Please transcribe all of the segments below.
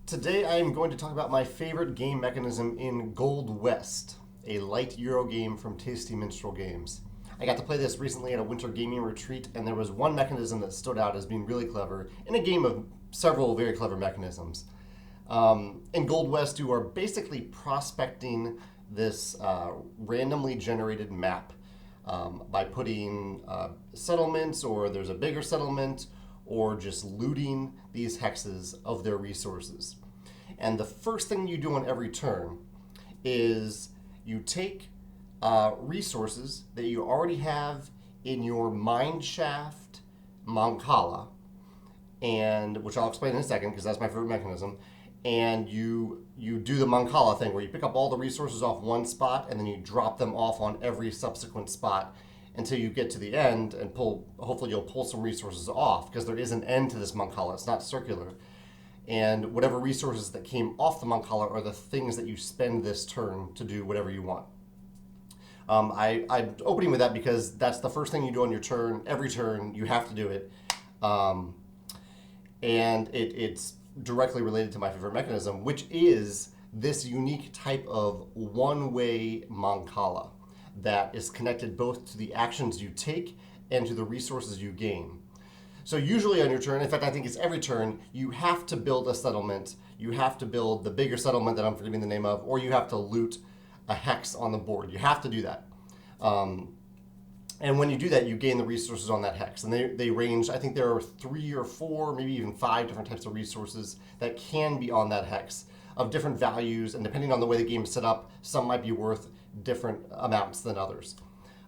Today I am going to talk about my favorite game mechanism in Gold West, a light Euro game from Tasty Minstrel Games. I got to play this recently at a winter gaming retreat, and there was one mechanism that stood out as being really clever in a game of several very clever mechanisms. In Gold West, you are basically prospecting this randomly generated map by putting settlements, or there's a bigger settlement, or just looting these hexes of their resources. And the first thing you do on every turn is you take resources that you already have in your mine shaft mancala, and which I'll explain in a second because that's my favorite mechanism. And you do the mancala thing where you pick up all the resources off one spot and then you drop them off on every subsequent spot until you get to the end and hopefully you'll pull some resources off, because there is an end to this mancala. It's not circular. And whatever resources that came off the mancala are the things that you spend this turn to do whatever you want. I'm opening with that because that's the first thing you do on your turn. Every turn you have to do it. And it's directly related to my favorite mechanism, which is this unique type of one-way mancala that is connected both to the actions you take and to the resources you gain. So usually on your turn, in fact I think it's every turn, you have to build a settlement. You have to build the bigger settlement that I'm forgetting the name of, or you have to loot a hex on the board. You have to do that. And when you do that, you gain the resources on that hex. And they range, I think there are 3 or 4, maybe even 5 different types of resources that can be on that hex of different values. And depending on the way the game is set up, some might be worth different amounts than others.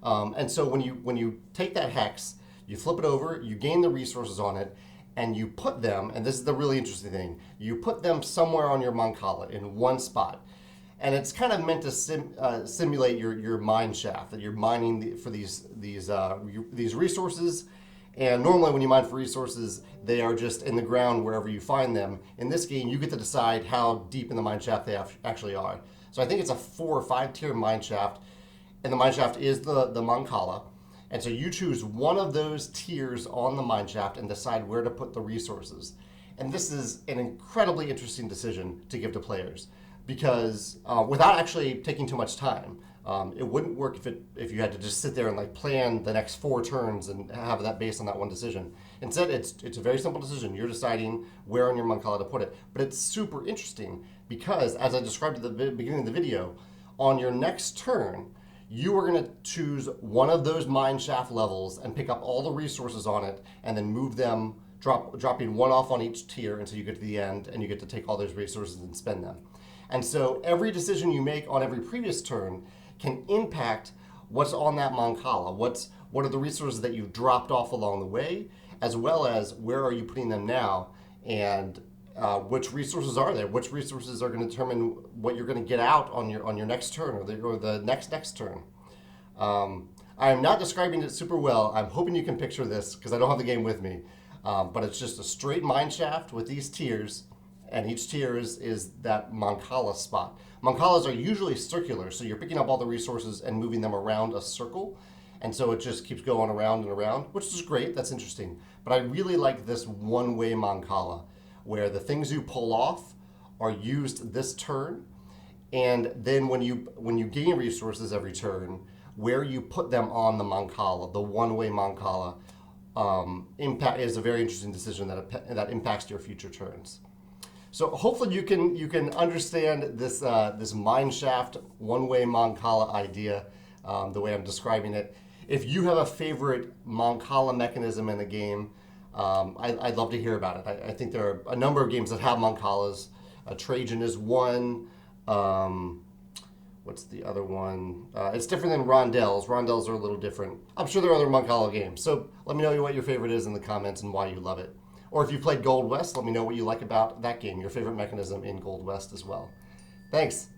And so when you take that hex, you flip it over, you gain the resources on it, and you put them, and this is the really interesting thing, you put them somewhere on your mancala in one spot. And it's kind of meant to simulate your mine shaft, that you're mining for these resources. And normally when you mine for resources, they are just in the ground wherever you find them. In this game, you get to decide how deep in the mine shaft they actually are. So I think it's a 4 or 5 tier mine shaft, and the mine shaft is the mancala. And so you choose one of those tiers on the mine shaft and decide where to put the resources. And this is an incredibly interesting decision to give to players, because without actually taking too much time, it wouldn't work if you had to just sit there and plan the next 4 turns and have that based on that one decision. Instead, it's a very simple decision. You're deciding where on your mancala to put it. But it's super interesting because, as I described at the beginning of the video, on your next turn, you are going to choose one of those mine shaft levels and pick up all the resources on it and then move them, dropping one off on each tier until you get to the end, and you get to take all those resources and spend them. And so every decision you make on every previous turn can impact what's on that mancala. What are the resources that you've dropped off along the way, as well as where are you putting them now, and which resources are there? Which resources are going to determine what you're going to get out on your next turn or the next turn. I am not describing it super well. I'm hoping you can picture this because I don't have the game with me. But it's just a straight mine shaft with these tiers, and each tier is that mancala spot. Mancalas are usually circular, so you're picking up all the resources and moving them around a circle. And so it just keeps going around and around, which is great. That's interesting. But I really like this one-way mancala, where the things you pull off are used this turn, and then when you gain resources every turn, where you put them on the mancala, the one-way mancala, impact is a very interesting decision that impacts your future turns. So hopefully you can understand this this mine shaft one-way mancala idea the way I'm describing it. If you have a favorite mancala mechanism in the game, I'd love to hear about it. I think there are a number of games that have mancalas. Trajan is one. What's the other one? It's different than rondelles. Rondelles are a little different. I'm sure there are other mancala games. So let me know what your favorite is in the comments and why you love it. Or if you played Gold West, let me know what you like about that game, your favorite mechanism in Gold West as well. Thanks.